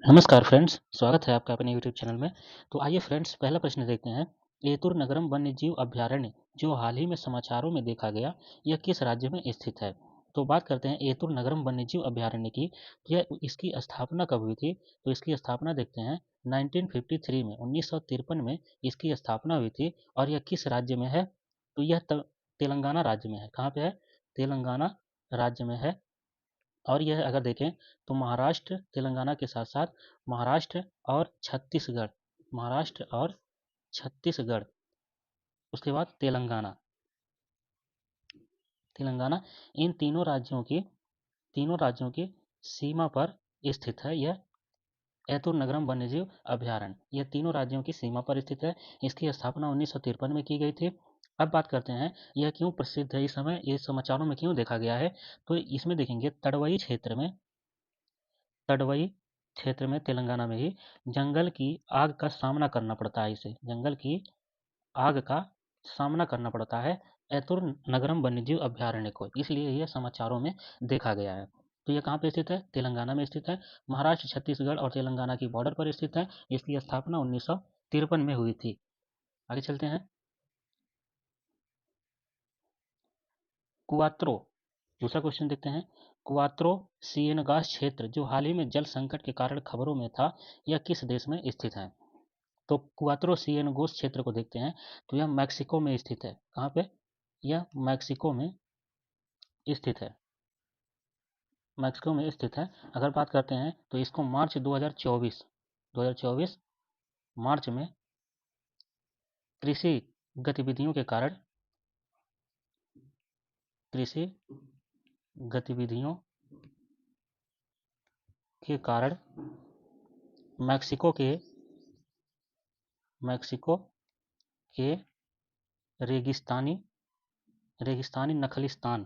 नमस्कार फ्रेंड्स, स्वागत है आपका अपने यूट्यूब चैनल में। तो आइए फ्रेंड्स, पहला प्रश्न देखते हैं। एतुर नगरम वन्यजीव अभयारण्य जो हाल ही में समाचारों में देखा गया, यह किस राज्य में स्थित है? तो बात करते हैं एतुर नगरम वन्यजीव अभयारण्य की। यह इसकी स्थापना कब हुई थी? तो इसकी स्थापना देखते हैं 1953 में, 1953 में इसकी स्थापना हुई थी। और यह किस राज्य में है? तो यह तेलंगाना राज्य में है। कहाँ पे है? तेलंगाना राज्य में है। और यह अगर देखें तो महाराष्ट्र तेलंगाना के साथ साथ महाराष्ट्र और छत्तीसगढ़, महाराष्ट्र और छत्तीसगढ़, उसके बाद तेलंगाना, तेलंगाना, इन तीनों राज्यों की सीमा पर स्थित है यह ऐतुर नगरम वन्यजीव अभयारण्य। यह तीनों राज्यों की सीमा पर स्थित है। इसकी स्थापना 1953 में की गई थी। अब बात करते हैं यह क्यों प्रसिद्ध है, इस समय ये समाचारों में क्यों देखा गया है। तो इसमें देखेंगे तड़वई क्षेत्र में तेलंगाना में ही जंगल की आग का सामना करना पड़ता है। इसे जंगल की आग का सामना करना पड़ता है ऐतुर नगरम वन्यजीव अभयारण्य को, इसलिए यह समाचारों में देखा गया है। तो यह कहाँ पे स्थित है? तेलंगाना में स्थित है। महाराष्ट्र, छत्तीसगढ़ और तेलंगाना की बॉर्डर पर स्थित है। इसकी स्थापना 1953 में हुई थी। आगे चलते हैं। कुआत्रो, दूसरा क्वेश्चन देखते हैं। कुआत्रो सिएनगास क्षेत्र जो हाल ही में जल संकट के कारण खबरों में था, यह किस देश में स्थित है? तो क्वात्रो सिएनगोस क्षेत्र को देखते हैं। तो यह मैक्सिको में स्थित है। कहाँ पे? यह मैक्सिको में स्थित है। मैक्सिको में स्थित है। अगर बात करते हैं तो इसको मार्च 2024 मार्च में कृषि गतिविधियों के कारण कृषि गतिविधियों के कारण मैक्सिको के मैक्सिको के रेगिस्तानी रेगिस्तानी नखलिस्तान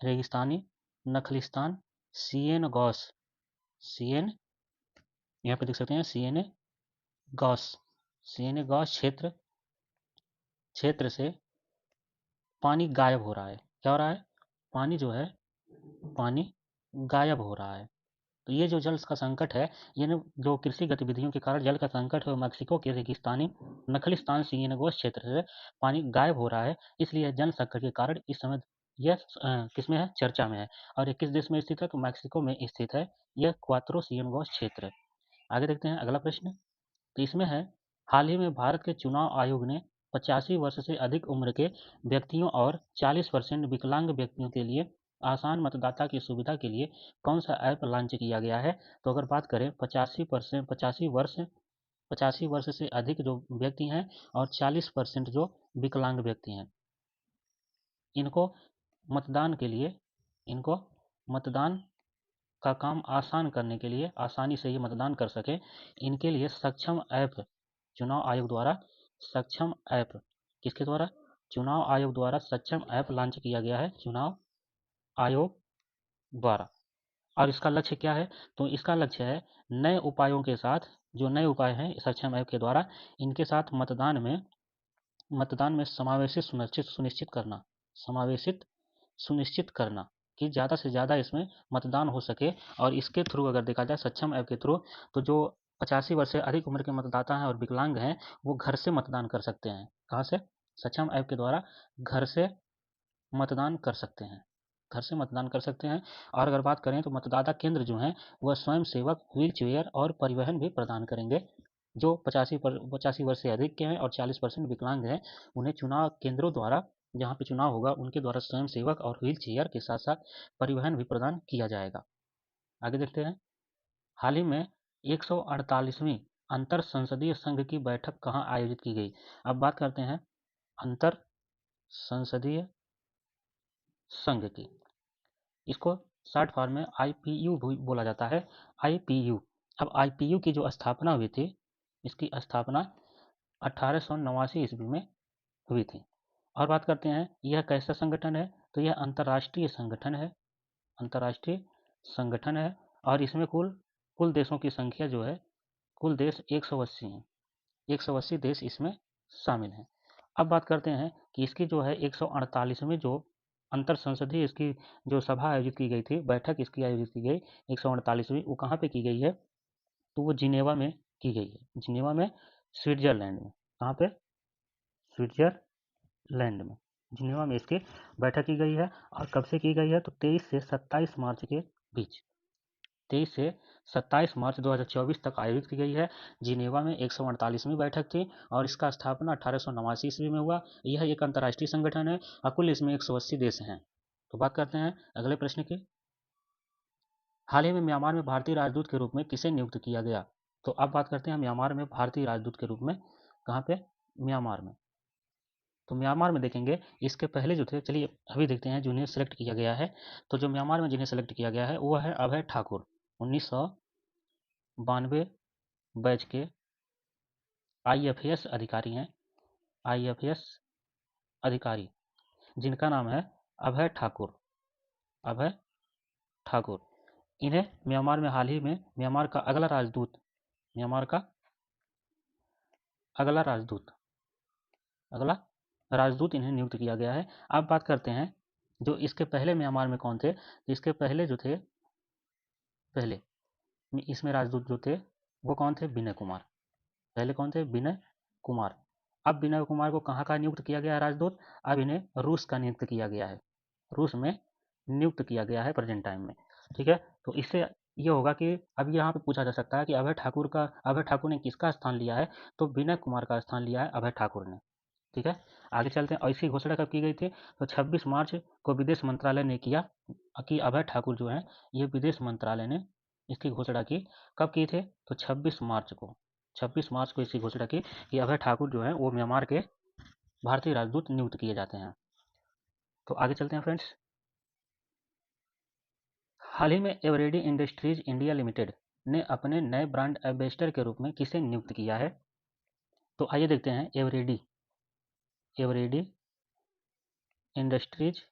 रेगिस्तानी नखलिस्तान सिएनगॉस सीएन यहाँ पे देख सकते हैं गॉस सीएनए गॉस क्षेत्र से पानी गायब हो रहा है। क्या हो रहा है? पानी जो है, पानी गायब हो रहा है। तो ये जो जल का संकट है, ये जो कृषि गतिविधियों के कारण जल का संकट है, मैक्सिको के रेगिस्तानी नखलिस्तान सिएनगोस क्षेत्र से पानी गायब हो रहा है। इसलिए जल संकट के कारण इस समय यह किसमें है? चर्चा में है। और ये किस देश में स्थित है? तो मैक्सिको में स्थित है यह क्वात्रो सिएनगोस क्षेत्र। आगे देखते हैं अगला प्रश्न। तो इसमें है, हाल ही में भारत के चुनाव आयोग ने 85 वर्ष से अधिक उम्र के व्यक्तियों और 40% विकलांग व्यक्तियों के लिए आसान मतदाता की सुविधा के लिए कौन सा ऐप लॉन्च किया गया है? तो अगर बात करें 85% 85 वर्ष से अधिक जो व्यक्ति हैं और 40% जो विकलांग व्यक्ति हैं, इनको मतदान के लिए इनको मतदान का काम आसान करने के लिए, आसानी से ये मतदान कर सके, इनके लिए सक्षम ऐप चुनाव आयोग द्वारा सक्षम ऐप किसके द्वारा? चुनाव आयोग द्वारा सक्षम ऐप लॉन्च किया गया है, चुनाव आयोग द्वारा। और इसका लक्ष्य क्या है? तो इसका लक्ष्य है नए उपायों के साथ, जो नए उपाय हैं सक्षम ऐप के द्वारा, इनके साथ मतदान में समावेशित सुनिश्चित करना कि ज़्यादा से ज़्यादा इसमें मतदान हो सके। और इसके थ्रू अगर देखा जाए सक्षम ऐप के थ्रू, तो जो 85 वर्ष से अधिक उम्र के मतदाता हैं और विकलांग हैं, वो घर से मतदान कर सकते हैं। कहाँ से? सक्षम ऐप के द्वारा घर से मतदान कर सकते हैं, घर से मतदान कर सकते हैं। और अगर बात करें तो मतदाता केंद्र जो हैं, वह स्वयं सेवक व्हील चेयर और परिवहन भी प्रदान करेंगे। जो 85 वर्ष से अधिक के हैं और 40% विकलांग हैं, उन्हें चुनाव केंद्रों द्वारा, जहाँ पे चुनाव होगा, उनके द्वारा स्वयं सेवक और व्हील चेयर के साथ साथ परिवहन भी प्रदान किया जाएगा। आगे देखते हैं। हाल ही में 148वीं अंतर संसदीय संघ की बैठक कहाँ आयोजित की गई? अब बात करते हैं अंतर संसदीय संघ की। इसको शॉर्ट फॉर्म में आईपीयू बोला जाता है, आईपीयू। अब आईपीयू की जो स्थापना हुई थी, इसकी स्थापना 1889 ईस्वी में हुई थी। और बात करते हैं यह कैसा संगठन है? तो यह अंतर्राष्ट्रीय संगठन है, अंतर्राष्ट्रीय संगठन है। और इसमें कुल कुल देशों की संख्या जो है, कुल देश 180 हैं, 180 देश इसमें शामिल हैं। अब बात करते हैं कि इसकी जो है 148वीं जो अंतर संसदीय इसकी जो सभा आयोजित की गई थी, बैठक इसकी आयोजित की गई 148वीं, वो कहाँ पे की गई है? तो वो जिनेवा में की गई है, जिनेवा में, स्विट्जरलैंड में। कहाँ पे? स्विट्जरलैंड में, जिनेवा में इसकी बैठक की गई है। और कब से की गई है? तो 23 से 27 मार्च के बीच, 23 से 27 मार्च 2024 तक आयोजित की गई है। जिनेवा में 148वीं बैठक थी और इसका स्थापना 1889 ईस्वी में हुआ। यह एक अंतर्राष्ट्रीय संगठन है और कुल इसमें 180 देश हैं। तो बात करते हैं अगले प्रश्न की। हाल ही में म्यांमार में भारतीय राजदूत के रूप में किसे नियुक्त किया गया? तो अब बात करते हैं म्यांमार में भारतीय राजदूत के रूप में। कहाँ पे? म्यांमार में। तो म्यांमार में देखेंगे, इसके पहले जो थे, चलिए अभी देखते हैं जिन्हें सेलेक्ट किया गया है। तो जो म्यांमार में जिन्हें सेलेक्ट किया गया है वो है अभय ठाकुर, 1992 बैच के आईएफएस अधिकारी हैं, आईएफएस अधिकारी, जिनका नाम है अभय ठाकुर, अभय ठाकुर। इन्हें म्यांमार में हाल ही में म्यांमार का अगला राजदूत, म्यांमार का अगला राजदूत, अगला राजदूत इन्हें नियुक्त किया गया है। अब बात करते हैं जो इसके पहले म्यांमार में कौन थे। इसके पहले जो थे, पहले इसमें राजदूत जो थे वो कौन थे? विनय कुमार। पहले कौन थे? विनय कुमार। अब विनय कुमार को कहाँ का नियुक्त किया गया है राजदूत? अब इन्हें रूस का नियुक्त किया गया है, रूस में नियुक्त किया गया है प्रेजेंट टाइम में। ठीक है, तो इससे ये होगा कि अब यहाँ पे पूछा जा सकता है कि अभय ठाकुर ने किसका स्थान लिया है? तो विनय कुमार का स्थान लिया है अभय ठाकुर ने। ठीक है, आगे चलते हैं। और इसकी घोषणा कब की गई थी? तो 26 मार्च को विदेश मंत्रालय ने किया कि अभय ठाकुर जो है, ये विदेश मंत्रालय ने इसकी घोषणा की। कब की थी? तो 26 मार्च को, 26 मार्च को इसकी घोषणा की कि अभय ठाकुर जो है वो म्यांमार के भारतीय राजदूत नियुक्त किए जाते हैं। तो आगे चलते हैं फ्रेंड्स। हाल ही में एवरेडी इंडस्ट्रीज इंडिया लिमिटेड ने अपने नए ब्रांड एम्बेसडर के रूप में किसे नियुक्त किया है? तो आइए देखते हैं। Eveready, Eveready Industries,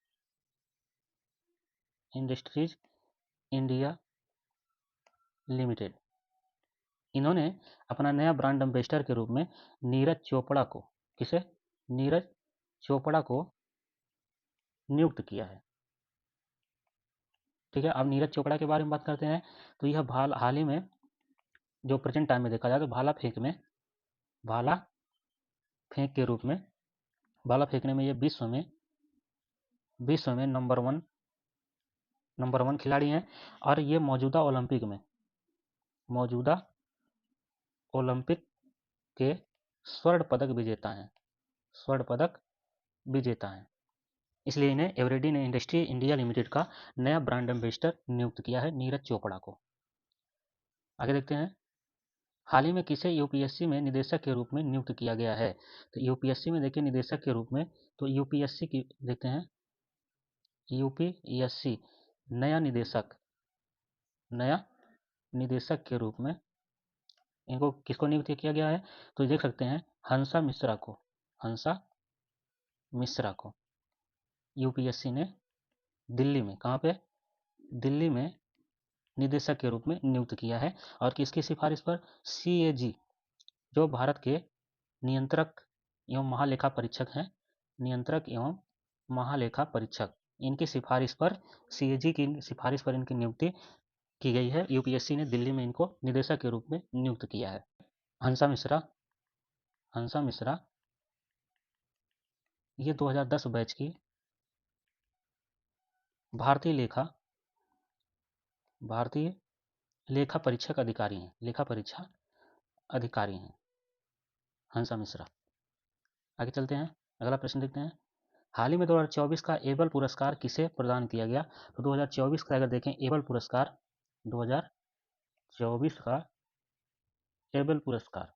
Industries India Limited, इन्होंने अपना नया ब्रांड एम्बेसडर के रूप में नीरज चोपड़ा को, किसे? नीरज चोपड़ा को नियुक्त किया है। ठीक है, अब नीरज चोपड़ा के बारे में बात करते हैं। तो यह हाल ही में जो प्रेजेंट टाइम में देखा जाए तो भाला फेंक के रूप में, भाला फेंकने में ये विश्व में नंबर वन खिलाड़ी हैं। और ये मौजूदा ओलंपिक के स्वर्ण पदक विजेता हैं, स्वर्ण पदक विजेता हैं। इसलिए इन्हें एवरेडी ने इंडस्ट्री इंडिया लिमिटेड का नया ब्रांड एम्बेसडर नियुक्त किया है, नीरज चोपड़ा को। आगे देखते हैं। हाल ही में किसे यूपीएससी में निदेशक के रूप में नियुक्त किया गया है? तो यूपीएससी में देखिए निदेशक के रूप में, तो यूपीएससी की देखते हैं। यूपीएससी नया निदेशक, नया निदेशक के रूप में इनको किसको नियुक्त किया गया है? तो देख सकते हैं हंसा मिश्रा को, हंसा मिश्रा को यूपीएससी ने दिल्ली में, कहाँ पे? दिल्ली में निदेशक के रूप में नियुक्त किया है। और किसकी सिफारिश पर? सीएजी, जो भारत के नियंत्रक एवं महालेखा परीक्षक हैं, नियंत्रक एवं महालेखा परीक्षक, इनकी सिफारिश पर, सीएजी की सिफारिश पर इनकी नियुक्ति की गई है। यूपीएससी ने दिल्ली में इनको निदेशक के रूप में नियुक्त किया है। हंसा मिश्रा, हंसा मिश्रा ये 2010 बैच की भारतीय लेखा, भारतीय लेखा परीक्षक अधिकारी हैं, लेखा परीक्षा अधिकारी हैं हंसा मिश्रा। आगे चलते हैं, अगला प्रश्न देखते हैं। हाल ही में 2024 का एबल पुरस्कार किसे प्रदान किया गया? तो 2024 का अगर देखें एबल पुरस्कार, 2024 का एबल पुरस्कार,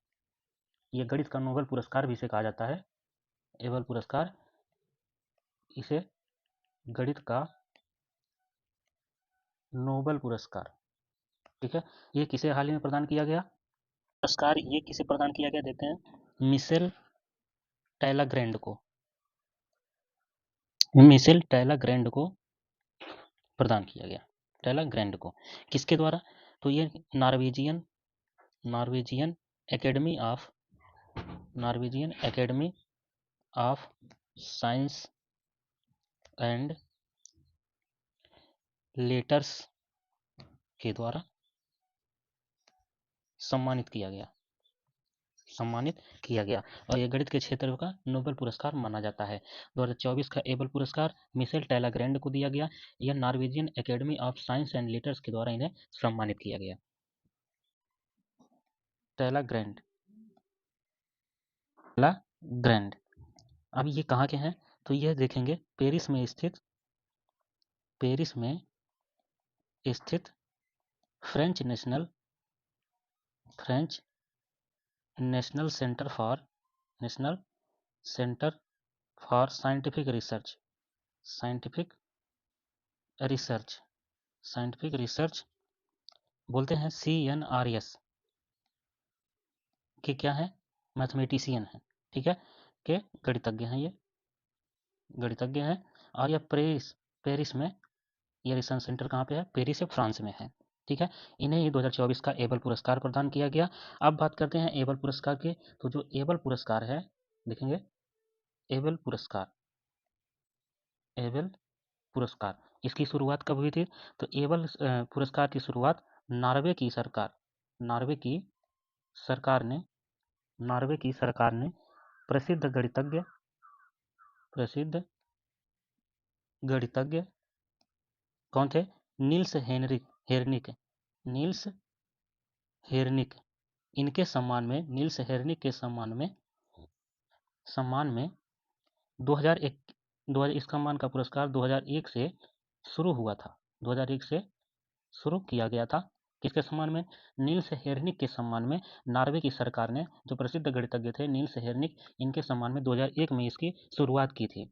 ये गणित का नोबेल पुरस्कार भी इसे कहा जाता है। एबल पुरस्कार, इसे गणित का नोबेल पुरस्कार, ठीक है, ये किसे हाल ही में प्रदान किया गया? पुरस्कार ये किसे प्रदान किया गया देखते हैं। मिशेल टैलाग्रैंड को, मिशेल टैलाग्रैंड को प्रदान किया गया, टैलाग्रैंड को। किसके द्वारा? तो ये Norwegian, Norwegian academy of, Norwegian academy of science and letters के द्वारा सम्मानित किया गया, सम्मानित किया गया। और ये गणित के क्षेत्र का नोबेल पुरस्कार माना जाता है। 2024 का एबल पुरस्कार मिशेल टैलाग्रैंड को दिया गया। यह Norwegian academy of science and letters के द्वारा इन्हें सम्मानित किया गया। टैलाग्रैंड, टैलाग्रैंड। अब ये कहाँ के हैं, तो यह देखेंगे पेरिस में स्थित, पेरिस में स्थित French national, French national centre for, national centre for scientific research, scientific research, scientific research बोलते हैं CNRS के क्या है, मैथमेटिशियन है, ठीक है, के गणितज्ञ हैं, ये गणितज्ञ हैं। और यह पेरिस, पेरिस में, ये रिसर्च सेंटर कहाँ पे है, पेरिस से फ्रांस में है, ठीक है। इन्हें ये 2024 का एबल पुरस्कार प्रदान किया गया। अब बात करते हैं एबल पुरस्कार की। तो जो एबल पुरस्कार है, देखेंगे एबल पुरस्कार, एबल पुरस्कार, इसकी शुरुआत कब हुई थी, तो एबल पुरस्कार की शुरुआत नॉर्वे की सरकार, नॉर्वे की सरकार ने, नॉर्वे की सरकार ने प्रसिद्ध गणितज्ञ, प्रसिद्ध गणितज्ञ कौन थे, नील्स हेनरिक हेरनिक, नील्स हेरनिक, इनके सम्मान में, नील्स हेरनिक के सम्मान में, सम्मान में 2001, 2000 इस सम्मान का पुरस्कार 2001 से शुरू हुआ था, 2001 से शुरू किया गया था। किसके सम्मान में, नील्स हेरनिक के सम्मान में। नॉर्वे की सरकार ने, जो प्रसिद्ध गणितज्ञ थे नील्स हेरनिक, इनके सम्मान में 2001 में इसकी शुरुआत की थी।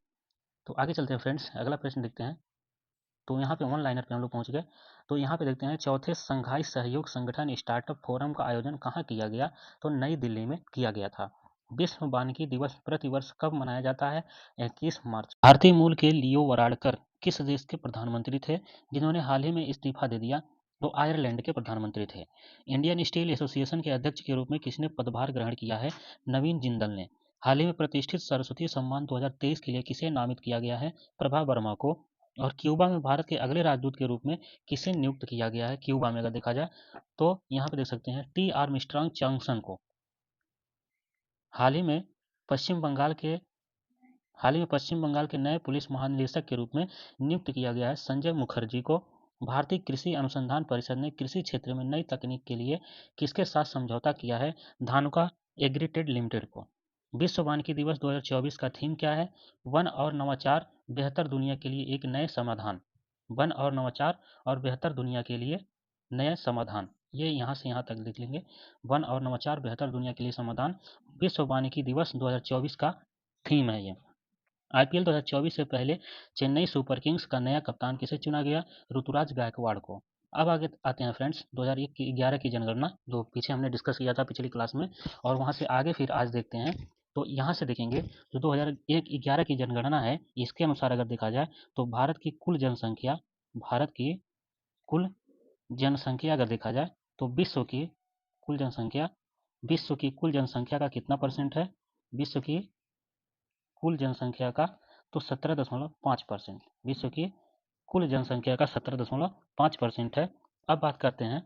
तो आगे चलते हैं फ्रेंड्स, अगला प्रश्न देखते हैं। तो यहाँ पे वन लाइनर पे हम लोग पहुँच गए। तो यहाँ पे देखते हैं चौथे संघाई सहयोग संगठन स्टार्टअप फोरम का आयोजन कहाँ किया गया, तो नई दिल्ली में किया गया था। विश्व वानिकी दिवस प्रतिवर्ष कब मनाया जाता है, 21 मार्च। भारतीय मूल के लियो वराडकर किस देश के प्रधानमंत्री थे, जिन्होंने हाल ही में इस्तीफा दे दिया, तो आयरलैंड के प्रधानमंत्री थे। इंडियन स्टील एसोसिएशन के अध्यक्ष के रूप में किसने पदभार ग्रहण किया है, नवीन जिंदल ने। हाल ही में प्रतिष्ठित सरस्वती सम्मान 2023 के लिए किसे नामित किया गया है, प्रभा वर्मा को। और क्यूबा में भारत के अगले राजदूत के रूप में किसे नियुक्त किया गया है, क्यूबा में अगर देखा जाए तो यहाँ पे देख सकते हैं टी आर्मस्ट्रांग जॉनसन को। हाल ही में पश्चिम बंगाल के, हाल ही में पश्चिम बंगाल के नए पुलिस महानिदेशक के रूप में नियुक्त किया गया है संजय मुखर्जी को। भारतीय कृषि अनुसंधान परिषद ने कृषि क्षेत्र में नई तकनीक के लिए किसके साथ समझौता किया है, धानुका एग्रीटेड लिमिटेड को। विश्व वानिकी दिवस 2024 का थीम क्या है, वन और नवाचार बेहतर दुनिया के लिए एक नए समाधान, वन और नवाचार और बेहतर दुनिया के लिए नए समाधान, ये यहाँ से यहाँ तक लिख लेंगे, वन और नवाचार बेहतर दुनिया के लिए समाधान, विश्व वानिकी दिवस 2024 का थीम है ये। आईपीएल 2024 से पहले चेन्नई सुपर किंग्स का नया कप्तान किसे चुना गया, ऋतुराज गायकवाड़ को। अब आगे आते हैं फ्रेंड्स 2011 की जनगणना, जो पीछे हमने डिस्कस किया था पिछली क्लास में, और वहां से आगे फिर आज देखते हैं। तो यहाँ से देखेंगे जो 2011 की जनगणना है, इसके अनुसार अगर देखा जाए तो भारत की कुल जनसंख्या, भारत की कुल जनसंख्या अगर देखा जाए तो विश्व की कुल जनसंख्या, विश्व की कुल जनसंख्या का कितना परसेंट है, विश्व की कुल जनसंख्या का तो 17.5%, विश्व की कुल जनसंख्या का 17.5% है। अब बात करते हैं,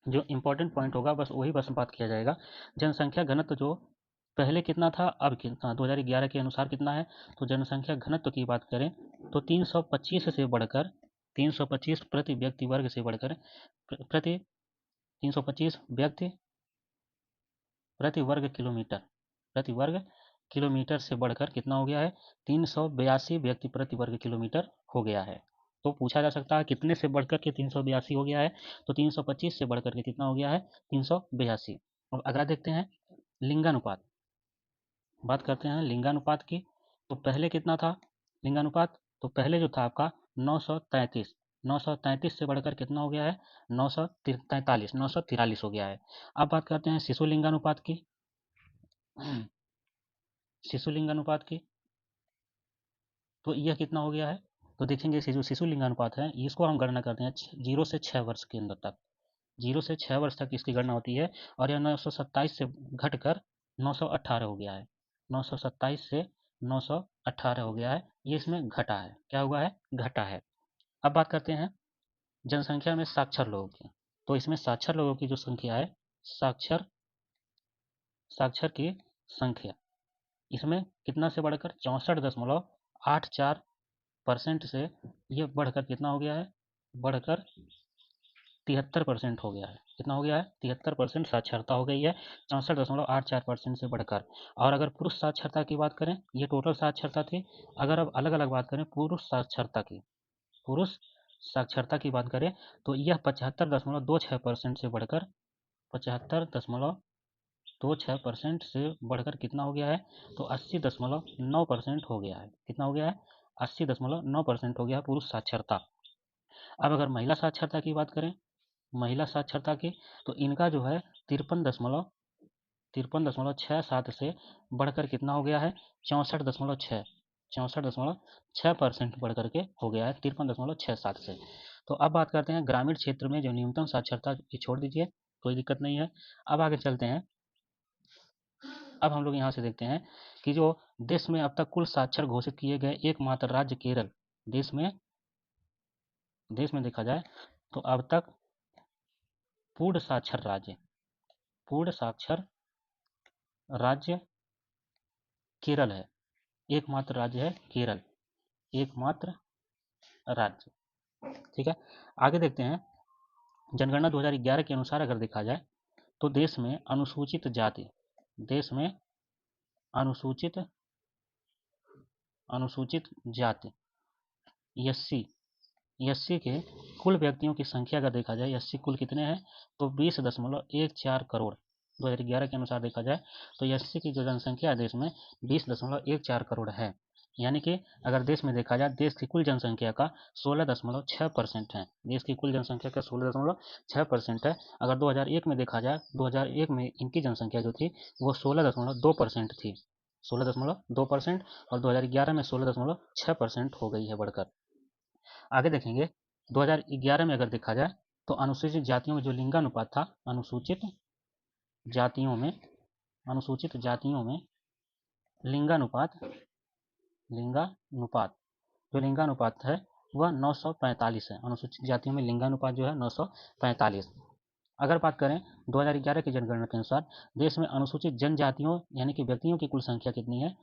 जो इम्पोर्टेंट पॉइंट होगा बस वही बस बात किया जाएगा। जनसंख्या घनत्व जो पहले कितना था, अब कितना, 2011 के अनुसार कितना है, तो जनसंख्या घनत्व की बात करें तो 325 से बढ़कर, 325 प्रति व्यक्ति वर्ग से बढ़कर, प्रति 325 व्यक्ति प्रति वर्ग किलोमीटर, प्रति वर्ग किलोमीटर से बढ़कर कितना हो गया है, 382 व्यक्ति प्रति वर्ग किलोमीटर हो गया है। तो पूछा जा सकता है कितने से बढ़कर के 382 हो गया है, तो 325 से बढ़कर के कितना हो गया है, 382। अब अगला देखते हैं लिंगानुपात, बात करते हैं लिंगानुपात की। तो पहले कितना था लिंगानुपात, तो पहले जो था आपका 933, 933 से बढ़कर कितना हो गया है, 943, 943 हो गया है। अब बात करते हैं शिशु लिंगानुपात की, शिशु लिंगानुपात की, तो यह कितना हो गया है, तो देखेंगे जो शिशु लिंगानुपात है इसको हम गणना करते हैं 0 से 6 वर्ष के अंदर तक, 0 से 6 वर्ष तक इसकी गणना होती है। और यह 927 से घटकर 918 हो गया है, 927 से 918 हो गया है, ये इसमें घटा है, क्या हुआ है, घटा है। अब बात करते हैं जनसंख्या में साक्षर लोगों की, तो इसमें साक्षर लोगों की जो संख्या है, साक्षर की संख्या इसमें कितना से बढ़कर 64.84% से ये बढ़कर कितना हो गया है, बढ़कर 73% हो गया है। कितना हो गया है, 73% साक्षरता हो गई है 64.84% से बढ़कर। और अगर पुरुष साक्षरता की बात करें, ये टोटल साक्षरता थी। अगर अब अलग अलग बात करें पुरुष साक्षरता की बात करें तो यह 75.26% से बढ़कर 75.26% से बढ़कर कितना हो गया है, तो 80.9% हो गया है। कितना हो गया है, 80.9% हो गया है पुरुष साक्षरता। अब अगर महिला साक्षरता की बात करें, महिला साक्षरता की, तो इनका जो है 53.67 से बढ़कर कितना हो गया है, 64.6% बढ़कर के हो गया है 53.67 से। तो अब बात करते हैं ग्रामीण क्षेत्र में जो न्यूनतम साक्षरता, ये छोड़ दीजिए, कोई दिक्कत नहीं है। अब आगे चलते हैं। अब हम लोग यहाँ से देखते हैं कि जो देश में अब तक कुल साक्षर घोषित किए गए एकमात्र राज्य केरल, देश में देखा जाए तो अब तक पूर्ण साक्षर राज्य केरल है। एकमात्र राज्य है केरल, एकमात्र राज्य। ठीक है, आगे देखते हैं। जनगणना 2011 के अनुसार अगर देखा जाए तो देश में अनुसूचित जाति एससी के कुल व्यक्तियों की संख्या अगर देखा जाए, एससी कुल कितने हैं, तो 20.14 करोड़ 2011 के अनुसार देखा जाए तो एससी की जो जनसंख्या है देश में 20.14 करोड़ है। यानी कि अगर देश में देखा जाए, देश की कुल जनसंख्या का 16.6% है। देश की कुल जनसंख्या का 16.6% है। अगर 2001 में देखा जाए, 2001 में इनकी जनसंख्या जो थी वो 16.2% थी, 16.2%, और 2011 में 16.6% हो गई है बढ़कर। आगे देखेंगे 2011 में अगर देखा जाए तो अनुसूचित जातियों में जो लिंगानुपात था, अनुसूचित जातियों में लिंगानुपात जो लिंगानुपात है वह 945 है। अनुसूचित जातियों में लिंगानुपात जो है 945। अगर बात करें 2011 की जनगणना के अनुसार देश में अनुसूचित जनजातियों यानी कि व्यक्तियों की कुल संख्या कितनी है,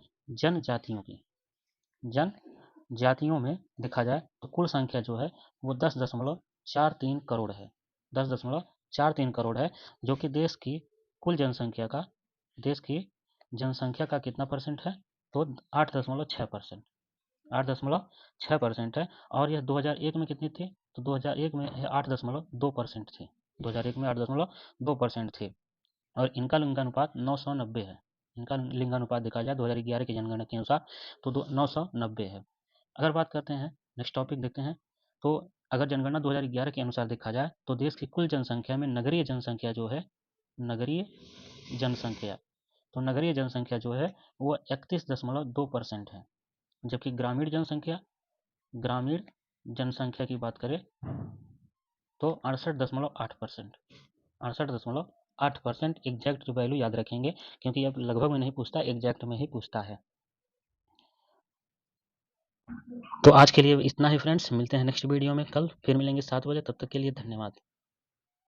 जनजातियों में देखा जाए तो कुल संख्या जो है वो 10.43 करोड़ है, 10.43 करोड़ है, जो कि देश की जनसंख्या का कितना परसेंट है, तो 8.6% है। और यह 2001 में कितनी थी, तो 2001 में 8.2% थी, 2001 में 8.2% थी। और इनका लिंगानुपात 990 है। इनका लिंगानुपात देखा जाए 2011 की जनगणना के अनुसार तो 990 है। अगर बात करते हैं, नेक्स्ट टॉपिक देखते हैं। तो अगर जनगणना 2011 के अनुसार देखा जाए तो देश की कुल जनसंख्या में नगरीय जनसंख्या जो है जो है वो 31.2% है। जबकि ग्रामीण जनसंख्या की बात करें तो 68.8%। एग्जैक्ट वैल्यू याद रखेंगे क्योंकि अब लगभग में नहीं पूछता, एग्जैक्ट में ही पूछता है। तो आज के लिए इतना ही फ्रेंड्स, मिलते हैं नेक्स्ट वीडियो में कल, फिर मिलेंगे 7 बजे। तब तक के लिए धन्यवाद।